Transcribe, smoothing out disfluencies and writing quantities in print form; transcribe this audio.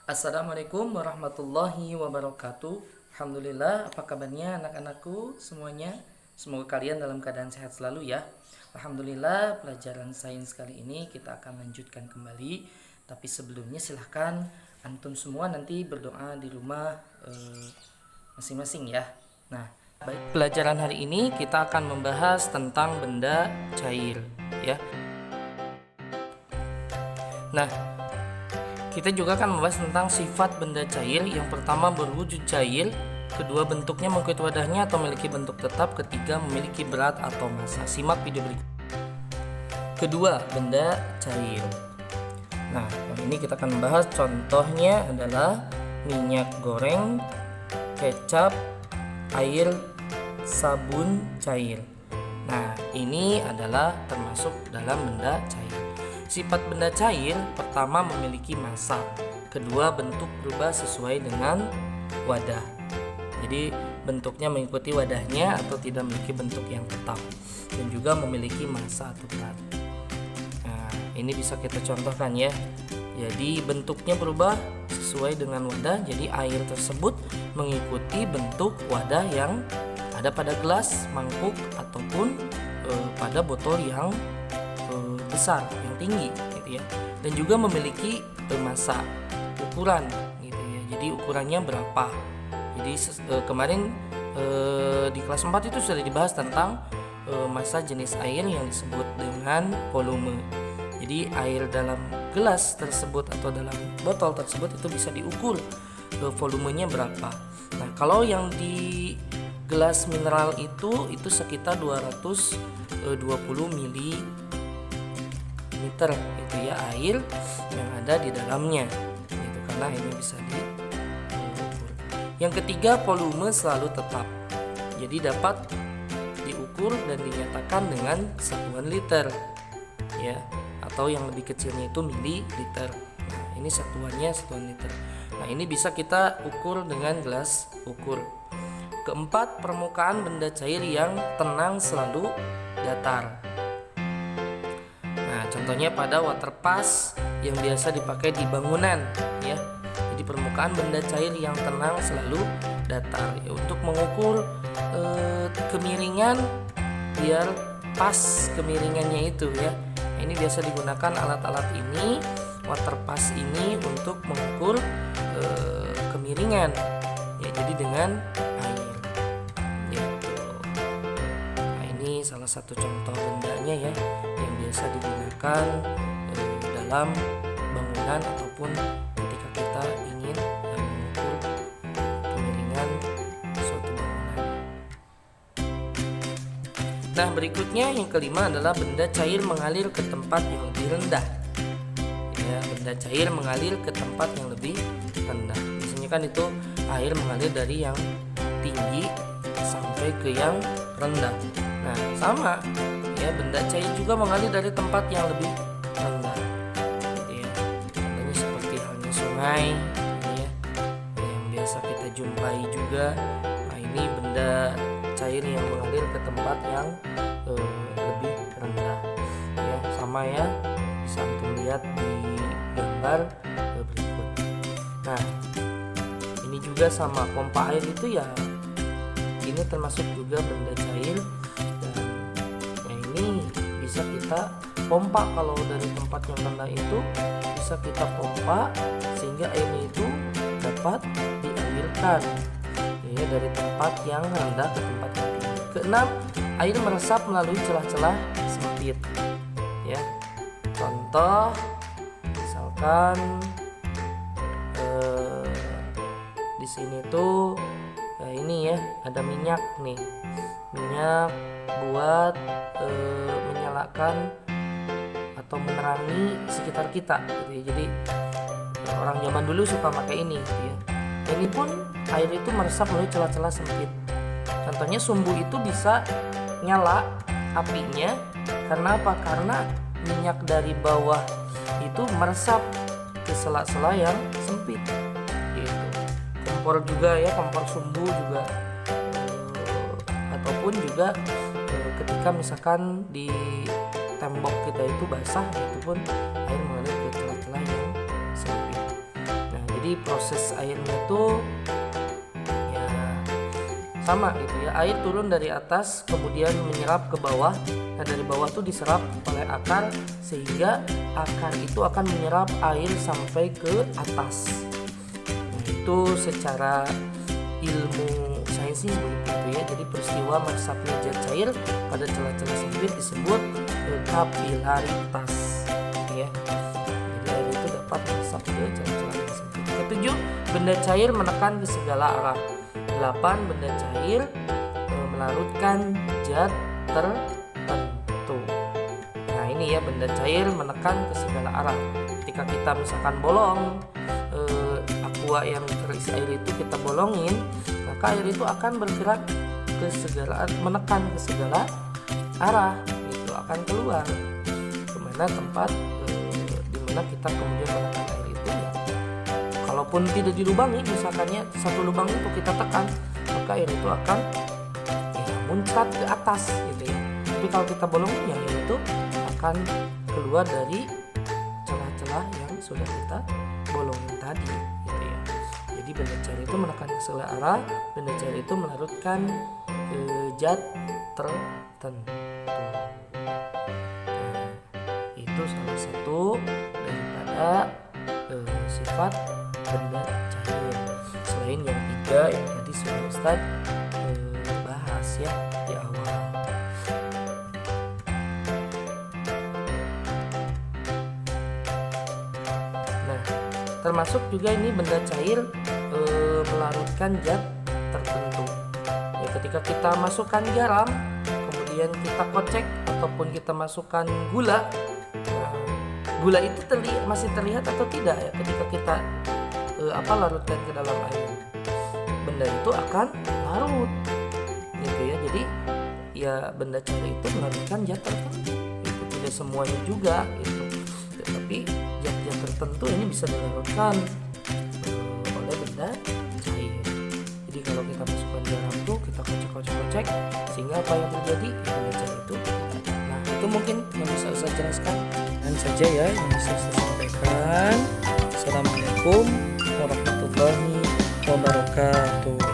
Assalamualaikum warahmatullahi wabarakatuh. Alhamdulillah, apa kabarnya anak-anakku semuanya? Semoga kalian dalam keadaan sehat selalu ya. Alhamdulillah, pelajaran sains kali ini kita akan lanjutkan kembali. Tapi sebelumnya silahkan antum semua nanti berdoa di rumah masing-masing ya. Nah, baik, pelajaran hari ini kita akan membahas tentang benda cair ya. Nah, kita juga akan membahas tentang sifat benda cair. Yang pertama, berwujud cair. Kedua, bentuknya mengikuti wadahnya atau memiliki bentuk tetap. Ketiga, memiliki berat atau massa. Simak video berikut. Kedua, benda cair. Nah, kali ini kita akan membahas contohnya adalah minyak goreng, kecap, air, sabun cair. Nah, ini adalah termasuk dalam benda cair. Sifat benda cair pertama memiliki massa, kedua bentuk berubah sesuai dengan wadah. Jadi bentuknya mengikuti wadahnya atau tidak memiliki bentuk yang tetap, dan juga memiliki massa atau berat. Nah, ini bisa kita contohkan ya. Jadi bentuknya berubah sesuai dengan wadah. Jadi air tersebut mengikuti bentuk wadah yang ada pada gelas, mangkuk ataupun pada botol yang besar, yang tinggi gitu ya, dan juga memiliki massa, ukuran gitu ya. Jadi ukurannya berapa. Jadi kemarin di kelas 4 itu sudah dibahas tentang massa jenis air yang disebut dengan volume. Jadi air dalam gelas tersebut atau dalam botol tersebut itu bisa diukur volumenya berapa. Nah, kalau yang di gelas mineral itu sekitar 220 ml itu ya air yang ada di dalamnya gitu, karena ini bisa diukur. Yang ketiga, volume selalu tetap, jadi dapat diukur dan dinyatakan dengan satuan liter ya, atau yang lebih kecilnya itu mililiter. Nah, ini satuannya satuan liter. Nah, ini bisa kita ukur dengan gelas ukur. Keempat, permukaan benda cair yang tenang selalu datar. Contohnya pada water pass yang biasa dipakai di bangunan ya. Jadi permukaan benda cair yang tenang selalu datar ya, untuk mengukur kemiringan biar pas kemiringannya itu ya. Nah, ini biasa digunakan alat-alat ini, water pass ini untuk mengukur kemiringan ya, jadi dengan air gitu. Nah, ini salah satu contoh bendanya ya yang biasa digunakan dalam bangunan ataupun ketika kita ingin mengukur kemiringan suatu bangunan. Nah, berikutnya yang kelima adalah benda cair mengalir ke tempat yang lebih rendah. Ya, benda cair mengalir ke tempat yang lebih rendah. Biasanya kan itu air mengalir dari yang tinggi sampai ke yang rendah. Nah, sama ya, benda cair juga mengalir dari tempat yang lebih rendah gitu ya. Contohnya seperti halnya sungai ya, yang biasa kita jumpai juga. Nah, ini benda cair yang mengalir ke tempat yang lebih rendah ya, sama ya, bisa antum lihat di gambar berikut. Nah, ini juga sama, pompa air itu ya, ini termasuk juga benda cair. Ini bisa kita pompa, kalau dari tempat yang rendah itu bisa kita pompa sehingga airnya itu dapat dialirkan ya, dari tempat yang rendah ke tempat yang tinggi. Keenam, air meresap melalui celah-celah sempit ya. Contoh misalkan di sini tuh ya, ini ya ada minyak nih, minyak buat menyalakan atau menerangi sekitar kita gitu ya. Jadi orang zaman dulu suka pakai ini gitu ya. Ini pun air itu meresap melalui celah-celah sempit. Contohnya sumbu itu bisa nyala apinya karena apa? Karena minyak dari bawah itu meresap ke sela-sela yang sempit gitu. Kompor juga ya, kompor sumbu juga, ataupun juga ketika misalkan di tembok kita itu basah, itu pun air mengalir ke celah-celah yang sempit. Nah, jadi Jadi proses airnya tuh ya sama gitu ya, air turun dari atas kemudian menyerap ke bawah. Nah dari bawah tuh diserap oleh akar sehingga akar itu akan menyerap air sampai ke atas. Nah, itu secara ilmu sainsnya begitu ya. Jadi peristiwa meresapnya zat cair pada celah-celah sempit disebut kapilaritas ya. Jadi air itu dapat meresap ke celah-celah yang sempit. Ketujuh, benda cair menekan ke segala arah. 8, benda cair melarutkan zat tertentu. Nah ini ya, benda cair menekan ke segala arah. Ketika kita misalkan bolong aqua yang terisi air itu kita bolongin, maka air itu akan bergerak ke segala, menekan ke segala arah, itu akan keluar kemana tempat dimana kita kemudian menekan air itu ya. Kalaupun tidak dilubangi, misalkannya satu lubang itu kita tekan, maka air itu akan ya, muncrat ke atas gitu ya. Tapi kalau kita bolongin ya, air itu akan keluar dari celah-celah yang sudah kita bolongin tadi gitu ya. Jadi benda cair itu menekan ke segala arah, benda cair itu melarutkan zat tertentu. Nah, itu salah satu daripada sifat benda cair. Selain yang 3 yang tadi sudah Ustaz bahas ya di awal. Nah, termasuk juga ini benda cair melarutkan zat tertentu. Ya, ketika kita masukkan garam, kemudian kita kocek ataupun kita masukkan gula, gula itu masih terlihat atau tidak ya ketika kita larutkan ke dalam air, benda itu akan larut gitu ya. Jadi ya benda cair itu melarutkan zat tertentu, itu tidak semuanya juga gitu, tetapi zat-zat tertentu ini bisa dilarutkan oleh benda cair. Jadi kalau kita masukkan garam tuh kita kocek sehingga apa yang terjadi, benda cair itu ada. Nah itu mungkin yang bisa saya jelaskan dan saja ya yang bisa saya sampaikan. Assalamualaikum warahmatullahi wabarakatuh.